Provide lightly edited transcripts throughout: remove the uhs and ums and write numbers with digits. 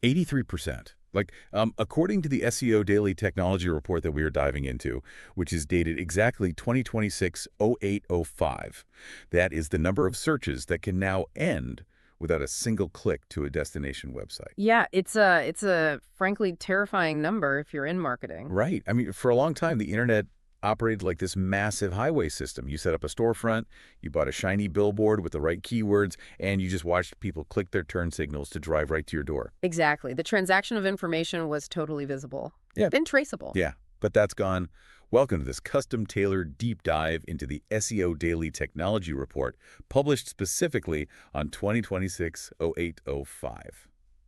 83%. According to the SEO Daily Technology Report that we are diving into, which is dated exactly 2026-08-05, that is the number of searches that can now end without a single click to a destination website. Yeah, it's a frankly terrifying number if you're in marketing. Right. I mean, for a long time, the internet operated like this massive highway system. You set up a storefront, you bought a shiny billboard with the right keywords, and you just watched people click their turn signals to drive right to your door. Exactly. The transaction of information was totally visible Yeah. and traceable. Yeah, but that's gone. Welcome to this custom-tailored deep dive into the SEO Daily Technology Report, published specifically on 2026-08-05.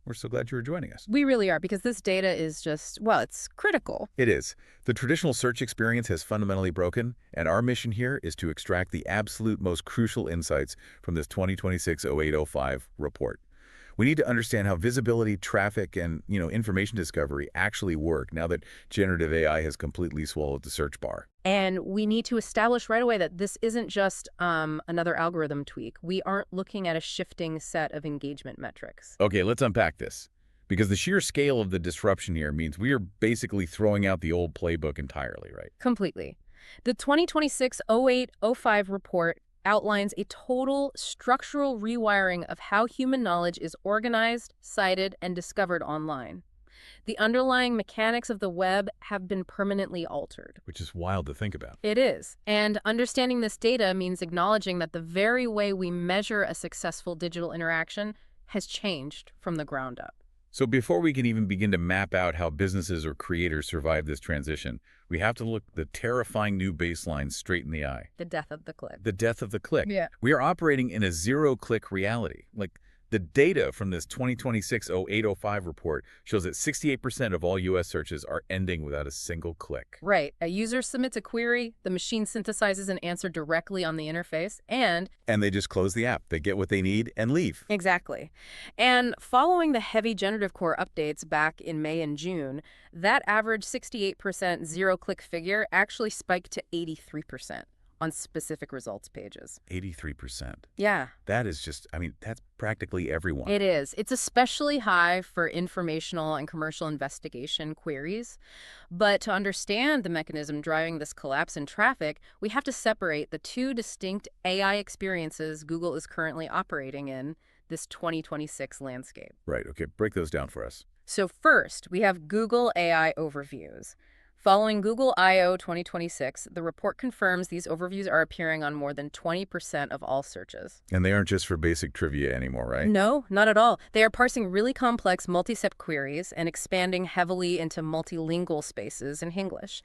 We're so glad you were joining us. We really are, because this data is just, well, it's critical. It is. The traditional search experience has fundamentally broken, and our mission here is to extract the absolute most crucial insights from this 2026-08-05 report. We need to understand how visibility, traffic, and information discovery actually work now that generative AI has completely swallowed the search bar. And we need to establish right away that this isn't just another algorithm tweak. We aren't looking at a shifting set of engagement metrics. Okay, let's unpack this. Because the sheer scale of the disruption here means we are basically throwing out the old playbook entirely, right? Completely. The 2026-08-05 report outlines a total structural rewiring of how human knowledge is organized, cited, and discovered online. The underlying mechanics of the web have been permanently altered. Which is wild to think about. It is. And understanding this data means acknowledging that the very way we measure a successful digital interaction has changed from the ground up. So before we can even begin to map out how businesses or creators survive this transition, we have to look the terrifying new baseline straight in the eye. The death of the click. The death of the click. Yeah. We are operating in a zero-click reality. The data from this 2026-08-05 report shows that 68% of all U.S. searches are ending without a single click. Right. A user submits a query, the machine synthesizes an answer directly on the interface, and they just close the app. They get what they need and leave. Exactly. And following the heavy generative core updates back in May and June, that average 68% zero-click figure actually spiked to 83% on specific results pages. 83%. Yeah. That is just, that's practically everyone. It is. It's especially high for informational and commercial investigation queries. But to understand the mechanism driving this collapse in traffic, we have to separate the two distinct AI experiences Google is currently operating in this 2026 landscape. Right. Okay. Break those down for us. So first, we have Google AI overviews. Following Google I/O 2026, the report confirms these overviews are appearing on more than 20% of all searches. And they aren't just for basic trivia anymore, right? No, not at all. They are parsing really complex multi-step queries and expanding heavily into multilingual spaces in English.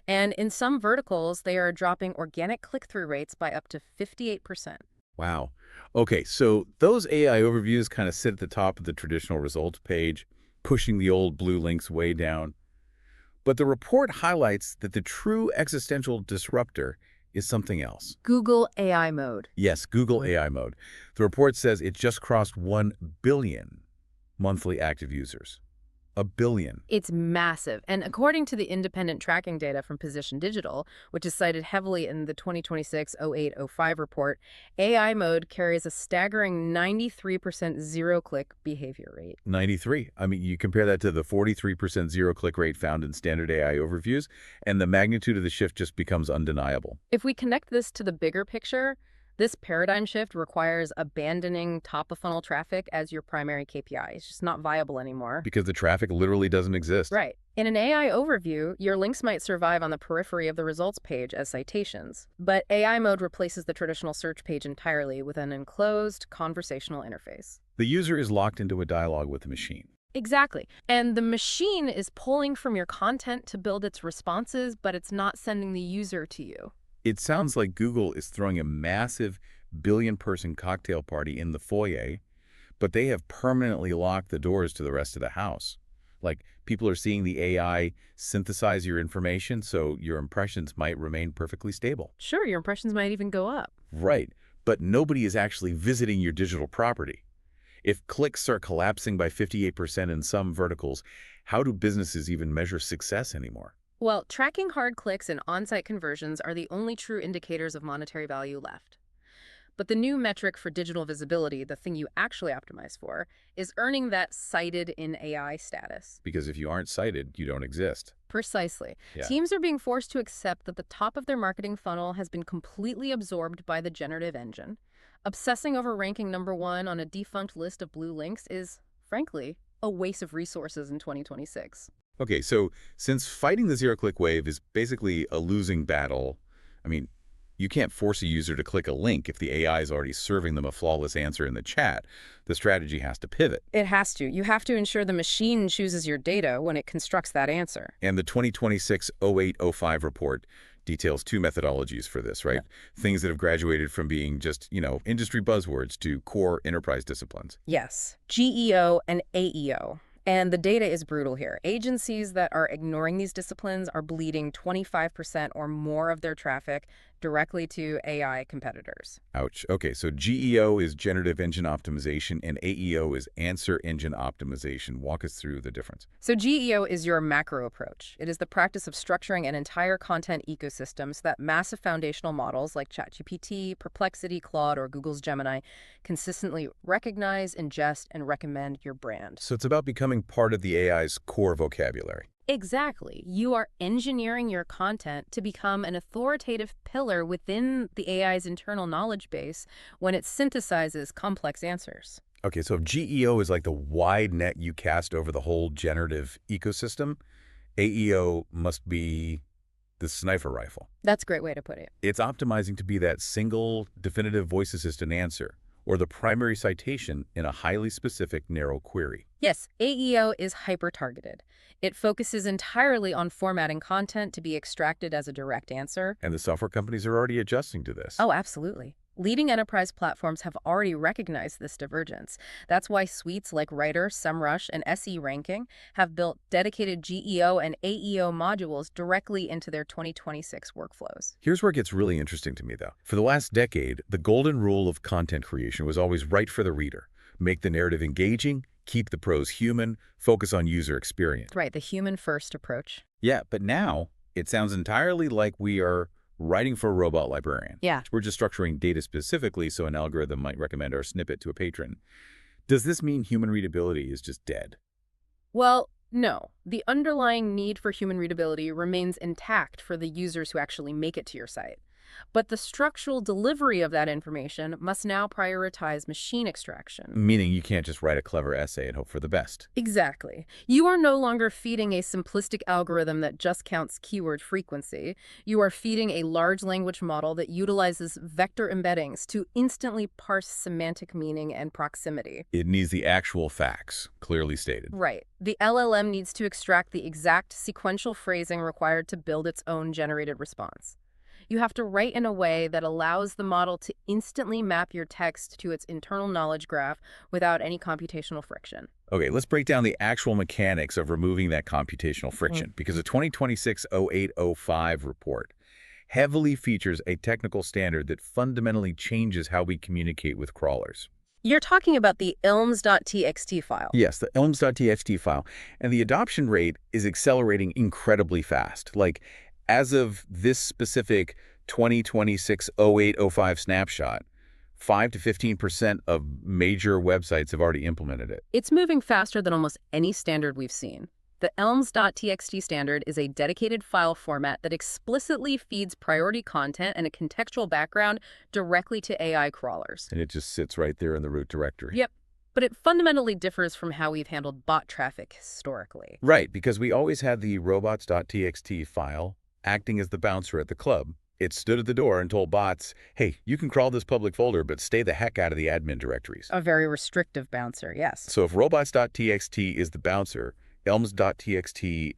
And in some verticals, they are dropping organic click-through rates by up to 58%. Wow. Okay, so those AI overviews kind of sit at the top of the traditional results page, pushing the old blue links way down. But the report highlights that the true existential disruptor is something else. Google AI mode. Yes, Google AI mode. The report says it just crossed 1 billion monthly active users. 1 billion. It's massive. And according to the independent tracking data from Position Digital, which is cited heavily in the 2026-08-05 report, AI mode carries a staggering 93% zero-click behavior rate. 93. You compare that to the 43% zero-click rate found in standard AI overviews, and the magnitude of the shift just becomes undeniable. If we connect this to the bigger picture, this paradigm shift requires abandoning top-of-funnel traffic as your primary KPI. It's just not viable anymore. Because the traffic literally doesn't exist. Right. In an AI overview, your links might survive on the periphery of the results page as citations. But AI mode replaces the traditional search page entirely with an enclosed conversational interface. The user is locked into a dialogue with the machine. Exactly. And the machine is pulling from your content to build its responses, but it's not sending the user to you. It sounds like Google is throwing a massive billion-person cocktail party in the foyer, but they have permanently locked the doors to the rest of the house. People are seeing the AI synthesize your information, so your impressions might remain perfectly stable. Sure, your impressions might even go up. Right, but nobody is actually visiting your digital property. If clicks are collapsing by 58% in some verticals, how do businesses even measure success anymore? Well, tracking hard clicks and on-site conversions are the only true indicators of monetary value left. But the new metric for digital visibility, the thing you actually optimize for, is earning that cited in AI status. Because if you aren't cited, you don't exist. Precisely. Yeah. Teams are being forced to accept that the top of their marketing funnel has been completely absorbed by the generative engine. Obsessing over ranking #1 on a defunct list of blue links is, frankly, a waste of resources in 2026. Okay, so since fighting the zero-click wave is basically a losing battle, I mean, you can't force a user to click a link if the AI is already serving them a flawless answer in the chat. The strategy has to pivot. It has to. You have to ensure the machine chooses your data when it constructs that answer. And the 2026 0805 report details two methodologies for this, right? Things that have graduated from being just, industry buzzwords to core enterprise disciplines. Yes, GEO and AEO. And the data is brutal here. Agencies that are ignoring these disciplines are bleeding 25% or more of their traffic directly to AI competitors. Ouch. Okay, so GEO is Generative Engine Optimization and AEO is Answer Engine Optimization. Walk us through the difference. So GEO is your macro approach. It is the practice of structuring an entire content ecosystem so that massive foundational models like ChatGPT, Perplexity, Claude, or Google's Gemini consistently recognize, ingest, and recommend your brand. So it's about becoming part of the AI's core vocabulary. Exactly. You are engineering your content to become an authoritative pillar within the AI's internal knowledge base when it synthesizes complex answers. Okay, so if GEO is like the wide net you cast over the whole generative ecosystem, AEO must be the sniper rifle. That's a great way to put it. It's optimizing to be that single definitive voice assistant answer, or the primary citation in a highly specific, narrow query. Yes, AEO is hyper-targeted. It focuses entirely on formatting content to be extracted as a direct answer. And the software companies are already adjusting to this. Oh, absolutely. Leading enterprise platforms have already recognized this divergence. That's why suites like Writer, SEMrush, and SE Ranking have built dedicated GEO and AEO modules directly into their 2026 workflows. Here's where it gets really interesting to me, though. For the last decade, the golden rule of content creation was always write for the reader. Make the narrative engaging, keep the prose human, focus on user experience. Right, the human-first approach. Yeah, but now it sounds entirely like we are writing for a robot librarian. Yeah. We're just structuring data specifically so an algorithm might recommend our snippet to a patron. Does this mean human readability is just dead? Well, no. The underlying need for human readability remains intact for the users who actually make it to your site. But the structural delivery of that information must now prioritize machine extraction. Meaning you can't just write a clever essay and hope for the best. Exactly. You are no longer feeding a simplistic algorithm that just counts keyword frequency. You are feeding a large language model that utilizes vector embeddings to instantly parse semantic meaning and proximity. It needs the actual facts, clearly stated. Right. The LLM needs to extract the exact sequential phrasing required to build its own generated response. You have to write in a way that allows the model to instantly map your text to its internal knowledge graph without any computational friction. Okay, let's break down the actual mechanics of removing that computational friction, because the 2026 0805 report heavily features a technical standard that fundamentally changes how we communicate with crawlers. You're talking about the ilms.txt file. Yes, the ilms.txt file. And the adoption rate is accelerating incredibly fast. Like, as of this specific 2026 0805 snapshot, 5 to 15% of major websites have already implemented it. It's moving faster than almost any standard we've seen. The ilms.txt standard is a dedicated file format that explicitly feeds priority content and a contextual background directly to AI crawlers. And it just sits right there in the root directory. Yep. But it fundamentally differs from how we've handled bot traffic historically. Right, because we always had the robots.txt file acting as the bouncer at the club. It stood at the door and told bots, hey, you can crawl this public folder, but stay the heck out of the admin directories. A very restrictive bouncer, yes. So if robots.txt is the bouncer, ilms.txt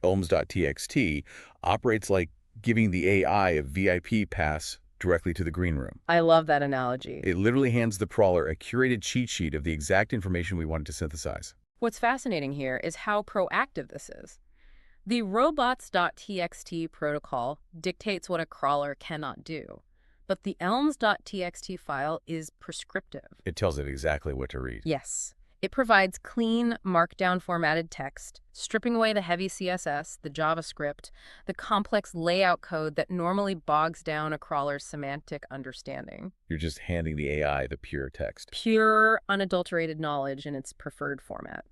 operates like giving the AI a VIP pass directly to the green room. I love that analogy. It literally hands the crawler a curated cheat sheet of the exact information we wanted to synthesize. What's fascinating here is how proactive this is. The robots.txt protocol dictates what a crawler cannot do, but the elms.txt file is prescriptive. It tells it exactly what to read. Yes. It provides clean, markdown formatted text, stripping away the heavy CSS, the JavaScript, the complex layout code that normally bogs down a crawler's semantic understanding. You're just handing the AI the pure text. Pure, unadulterated knowledge in its preferred format.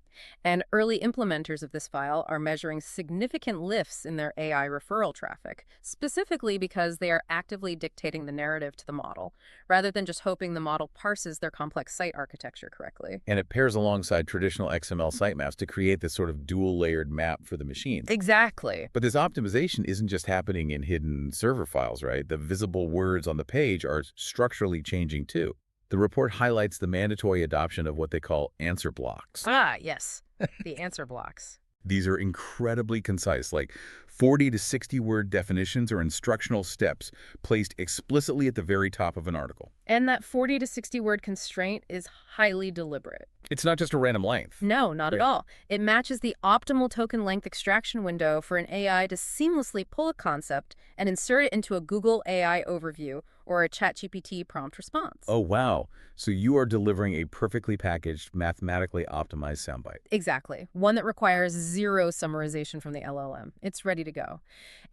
And early implementers of this file are measuring significant lifts in their AI referral traffic, specifically because they are actively dictating the narrative to the model, rather than just hoping the model parses their complex site architecture correctly. And it pairs alongside traditional XML sitemaps to create this sort of dual-layered map for the machines. Exactly. But this optimization isn't just happening in hidden server files, right? The visible words on the page are structurally changing too. The report highlights the mandatory adoption of what they call answer blocks. Ah, yes. The answer blocks. These are incredibly concise, like 40 to 60 word definitions or instructional steps placed explicitly at the very top of an article. And that 40 to 60 word constraint is highly deliberate. It's not just a random length. No, not at all. It matches the optimal token length extraction window for an AI to seamlessly pull a concept and insert it into a Google AI overview or a ChatGPT prompt response. Oh, wow. So you are delivering a perfectly packaged, mathematically optimized soundbite. Exactly. One that requires zero summarization from the LLM. It's ready to go.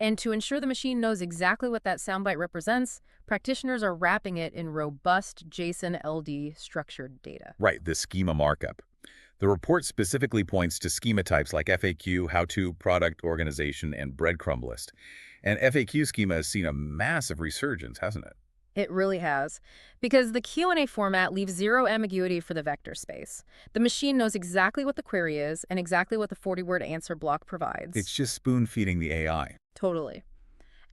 And to ensure the machine knows exactly what that soundbite represents, practitioners are wrapping it in robust JSON LD structured data. Right, the schema markup. The report specifically points to schema types like FAQ, how-to, product, organization, and breadcrumb list. And FAQ schema has seen a massive resurgence, hasn't it? It really has, because the Q&A format leaves zero ambiguity for the vector space. The machine knows exactly what the query is and exactly what the 40-word answer block provides. It's just spoon-feeding the AI. Totally.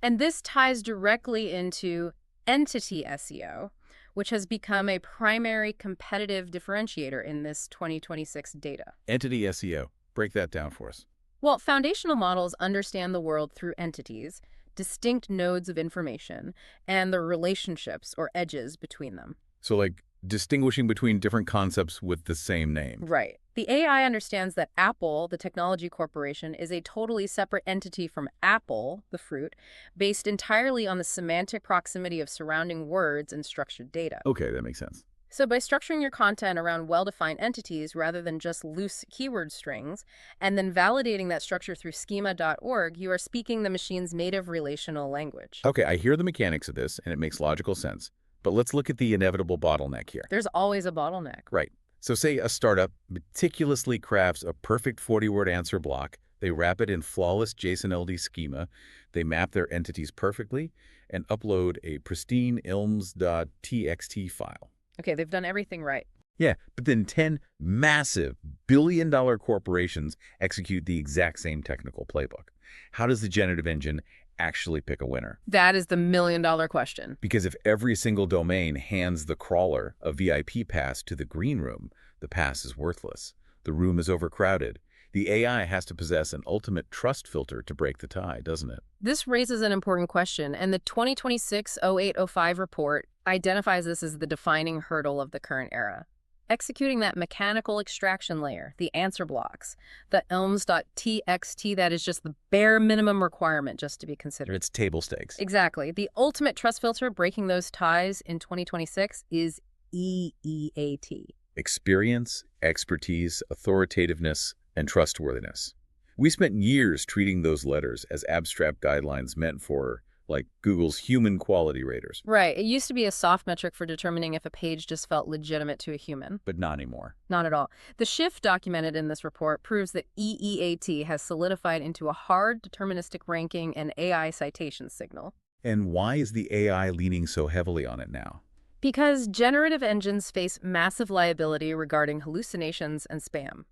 And this ties directly into entity SEO, which has become a primary competitive differentiator in this 2026 data. Entity SEO. Break that down for us. Well, foundational models understand the world through entities, distinct nodes of information, and the relationships or edges between them. So like distinguishing between different concepts with the same name. Right. The AI understands that Apple, the technology corporation, is a totally separate entity from Apple, the fruit, based entirely on the semantic proximity of surrounding words and structured data. Okay, that makes sense. So by structuring your content around well-defined entities rather than just loose keyword strings, and then validating that structure through schema.org, you are speaking the machine's native relational language. Okay, I hear the mechanics of this, and it makes logical sense. But let's look at the inevitable bottleneck here. There's always a bottleneck. Right. So say a startup meticulously crafts a perfect 40-word answer block. They wrap it in flawless JSON LD schema. They map their entities perfectly and upload a pristine ilms.txt file. Okay, they've done everything right. Yeah, but then 10 massive billion-dollar corporations execute the exact same technical playbook. How does the generative engine actually pick a winner? That is the million-dollar question. Because if every single domain hands the crawler a VIP pass to the green room, the pass is worthless. The room is overcrowded. The AI has to possess an ultimate trust filter to break the tie, doesn't it? This raises an important question, and the 2026-0805 report identifies this as the defining hurdle of the current era. Executing that mechanical extraction layer, the answer blocks, the ilms.txt, that is just the bare minimum requirement just to be considered. It's table stakes. Exactly. The ultimate trust filter breaking those ties in 2026 is EEAT. Experience, expertise, authoritativeness, and trustworthiness. We spent years treating those letters as abstract guidelines meant for, like, Google's human quality raters. Right. It used to be a soft metric for determining if a page just felt legitimate to a human. But not anymore. Not at all. The shift documented in this report proves that EEAT has solidified into a hard deterministic ranking and AI citation signal. And why is the AI leaning so heavily on it now? Because generative engines face massive liability regarding hallucinations and spam.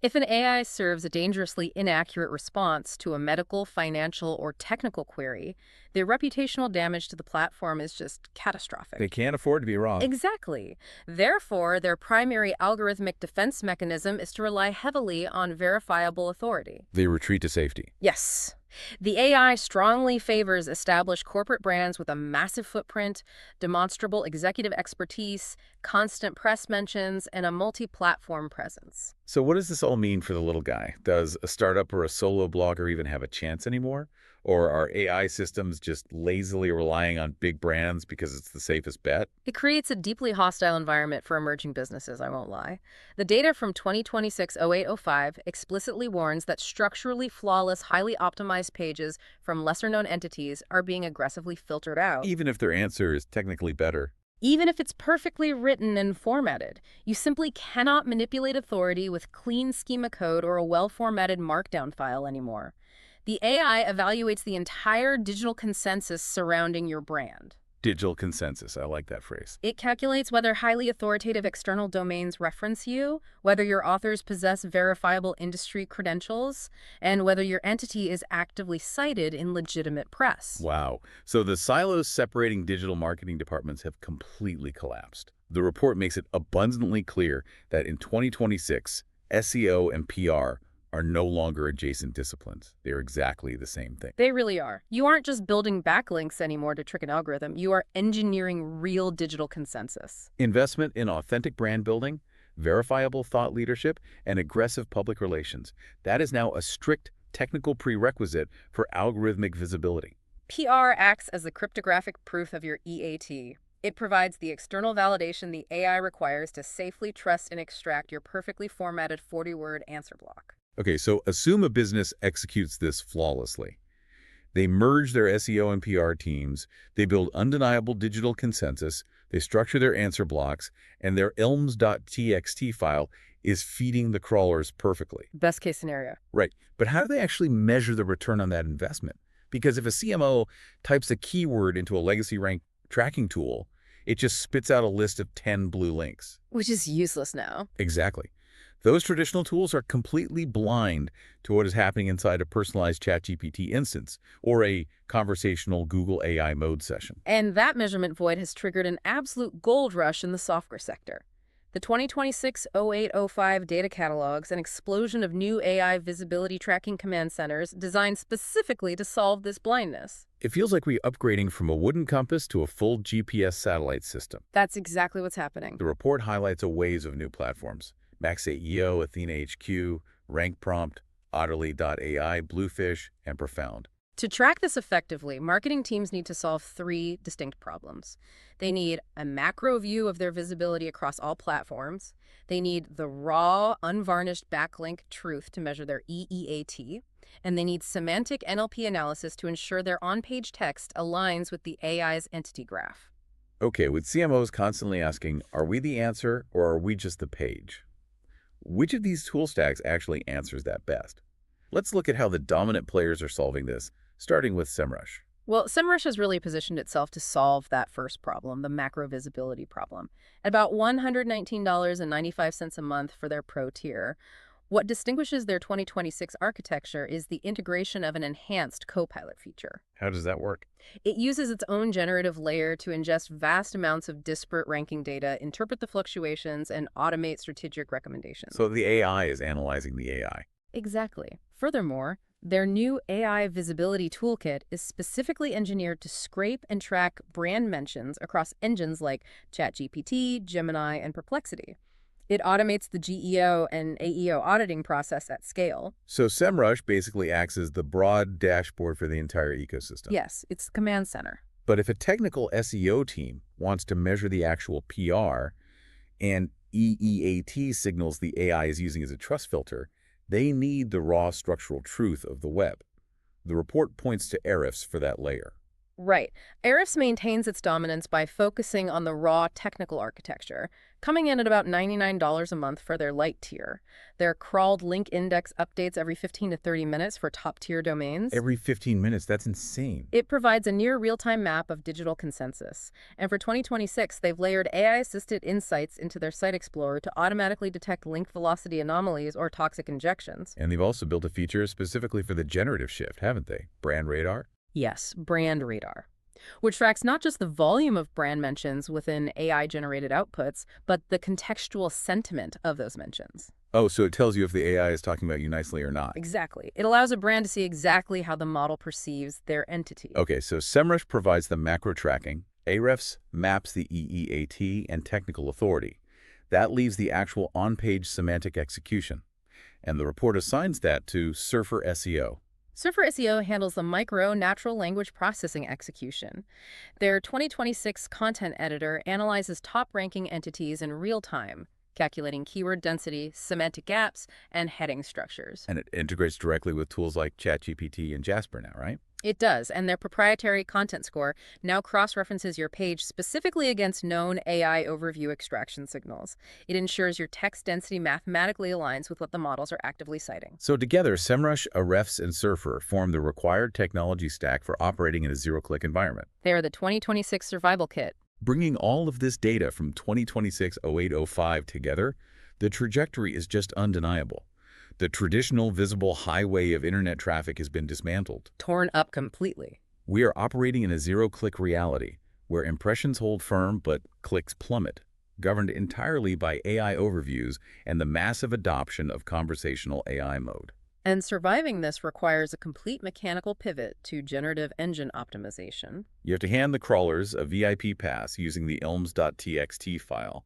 If an AI serves a dangerously inaccurate response to a medical, financial, or technical query, the reputational damage to the platform is just catastrophic. They can't afford to be wrong. Exactly. Therefore, their primary algorithmic defense mechanism is to rely heavily on verifiable authority. They retreat to safety. Yes. The AI strongly favors established corporate brands with a massive footprint, demonstrable executive expertise, constant press mentions, and a multi-platform presence. So what does this all mean for the little guy? Does a startup or a solo blogger even have a chance anymore? Or are AI systems just lazily relying on big brands because it's the safest bet? It creates a deeply hostile environment for emerging businesses, I won't lie. The data from 2026-08-05 explicitly warns that structurally flawless, highly optimized pages from lesser-known entities are being aggressively filtered out. Even if their answer is technically better. Even if it's perfectly written and formatted, you simply cannot manipulate authority with clean schema code or a well-formatted markdown file anymore. The AI evaluates the entire digital consensus surrounding your brand. Digital consensus. I like that phrase. It calculates whether highly authoritative external domains reference you, whether your authors possess verifiable industry credentials, and whether your entity is actively cited in legitimate press. Wow. So the silos separating digital marketing departments have completely collapsed. The report makes it abundantly clear that in 2026, SEO and PR are no longer adjacent disciplines. They're exactly the same thing. They really are. You aren't just building backlinks anymore to trick an algorithm. You are engineering real digital consensus. Investment in authentic brand building, verifiable thought leadership, and aggressive public relations. That is now a strict technical prerequisite for algorithmic visibility. PR acts as the cryptographic proof of your EAT. It provides the external validation the AI requires to safely trust and extract your perfectly formatted 40-word answer block. Okay, so assume a business executes this flawlessly. They merge their SEO and PR teams, they build undeniable digital consensus, they structure their answer blocks, and their elms.txt file is feeding the crawlers perfectly. Best case scenario. Right, but how do they actually measure the return on that investment? Because if a CMO types a keyword into a legacy rank tracking tool, it just spits out a list of 10 blue links. Which is useless now. Exactly. Those traditional tools are completely blind to what is happening inside a personalized ChatGPT instance or a conversational Google AI mode session. And that measurement void has triggered an absolute gold rush in the software sector. The 2026-08-05 data catalogs, an explosion of new AI visibility tracking command centers designed specifically to solve this blindness. It feels like we're upgrading from a wooden compass to a full GPS satellite system. That's exactly what's happening. The report highlights a waves of new platforms: Max AEO, Athena HQ, Rank Prompt, Otterly.ai, Bluefish, and Profound. To track this effectively, marketing teams need to solve three distinct problems. They need a macro view of their visibility across all platforms. They need the raw, unvarnished backlink truth to measure their EEAT. And they need semantic NLP analysis to ensure their on-page text aligns with the AI's entity graph. Okay, with CMOs constantly asking, are we the answer or are we just the page? Which of these tool stacks actually answers that best? Let's look at how the dominant players are solving this, starting with SEMrush. Well, SEMrush has really positioned itself to solve that first problem, the macro visibility problem, at about $119.95 a month for their pro tier. What distinguishes their 2026 architecture is the integration of an enhanced Copilot feature. How does that work? It uses its own generative layer to ingest vast amounts of disparate ranking data, interpret the fluctuations, and automate strategic recommendations. So the AI is analyzing the AI. Exactly. Furthermore, their new AI visibility toolkit is specifically engineered to scrape and track brand mentions across engines like ChatGPT, Gemini, and Perplexity. It automates the GEO and AEO auditing process at scale. So SEMrush basically acts as the broad dashboard for the entire ecosystem. Yes, it's the command center. But if a technical SEO team wants to measure the actual PR and EEAT signals the AI is using as a trust filter, they need the raw structural truth of the web. The report points to Ahrefs for that layer. Right. Ahrefs maintains its dominance by focusing on the raw technical architecture, coming in at about $99 a month for their light tier. Their crawled link index updates every 15 to 30 minutes for top-tier domains. Every 15 minutes, that's insane. It provides a near real-time map of digital consensus. And for 2026, they've layered AI-assisted insights into their Site Explorer to automatically detect link velocity anomalies or toxic injections. And they've also built a feature specifically for the generative shift, haven't they? Brand Radar? Yes, Brand Radar, which tracks not just the volume of brand mentions within AI-generated outputs, but the contextual sentiment of those mentions. Oh, so it tells you if the AI is talking about you nicely or not. Exactly. It allows a brand to see exactly how the model perceives their entity. Okay, so SEMrush provides the macro tracking. Ahrefs maps the EEAT and technical authority. That leaves the actual on-page semantic execution. And the report assigns that to Surfer SEO. Surfer SEO handles the micro natural language processing execution. Their 2026 content editor analyzes top-ranking entities in real time, calculating keyword density, semantic gaps, and heading structures. And it integrates directly with tools like ChatGPT and Jasper now, right? It does, and their proprietary content score now cross-references your page specifically against known AI overview extraction signals. It ensures your text density mathematically aligns with what the models are actively citing. So together, SEMrush, Ahrefs, and Surfer form the required technology stack for operating in a zero-click environment. They are the 2026 survival kit. Bringing all of this data from 2026-08-05 together, the trajectory is just undeniable. The traditional visible highway of internet traffic has been dismantled. Torn up completely. We are operating in a zero-click reality, where impressions hold firm but clicks plummet, governed entirely by AI overviews and the massive adoption of conversational AI mode. And surviving this requires a complete mechanical pivot to generative engine optimization. You have to hand the crawlers a VIP pass using the elms.txt file,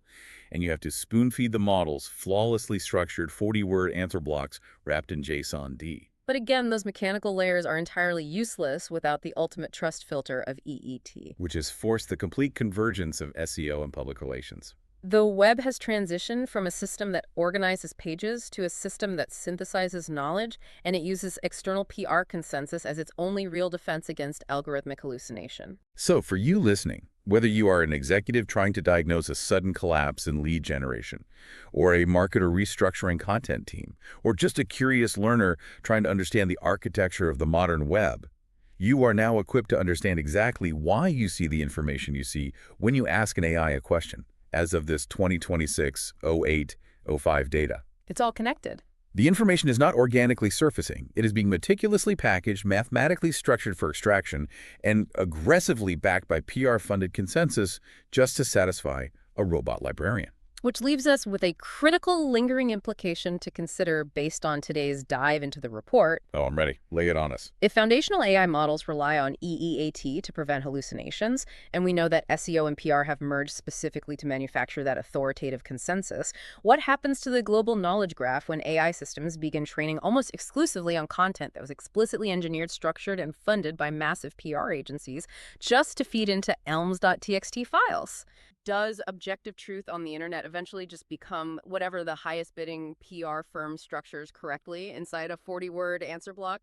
and you have to spoon-feed the models flawlessly structured 40-word answer blocks wrapped in JSON-D. But again, those mechanical layers are entirely useless without the ultimate trust filter of EET. Which has forced the complete convergence of SEO and public relations. The web has transitioned from a system that organizes pages to a system that synthesizes knowledge, and it uses external PR consensus as its only real defense against algorithmic hallucination. So for you listening, whether you are an executive trying to diagnose a sudden collapse in lead generation, or a marketer restructuring content team, or just a curious learner trying to understand the architecture of the modern web, you are now equipped to understand exactly why you see the information you see when you ask an AI a question, as of this 2026-08-05 data. It's all connected. The information is not organically surfacing. It is being meticulously packaged, mathematically structured for extraction, and aggressively backed by PR-funded consensus just to satisfy a robot librarian. Which leaves us with a critical lingering implication to consider based on today's dive into the report. Oh, I'm ready. Lay it on us. If foundational AI models rely on EEAT to prevent hallucinations, and we know that SEO and PR have merged specifically to manufacture that authoritative consensus, what happens to the global knowledge graph when AI systems begin training almost exclusively on content that was explicitly engineered, structured, and funded by massive PR agencies just to feed into elms.txt files? Does objective truth on the internet eventually just become whatever the highest bidding PR firm structures correctly inside a 40-word answer block?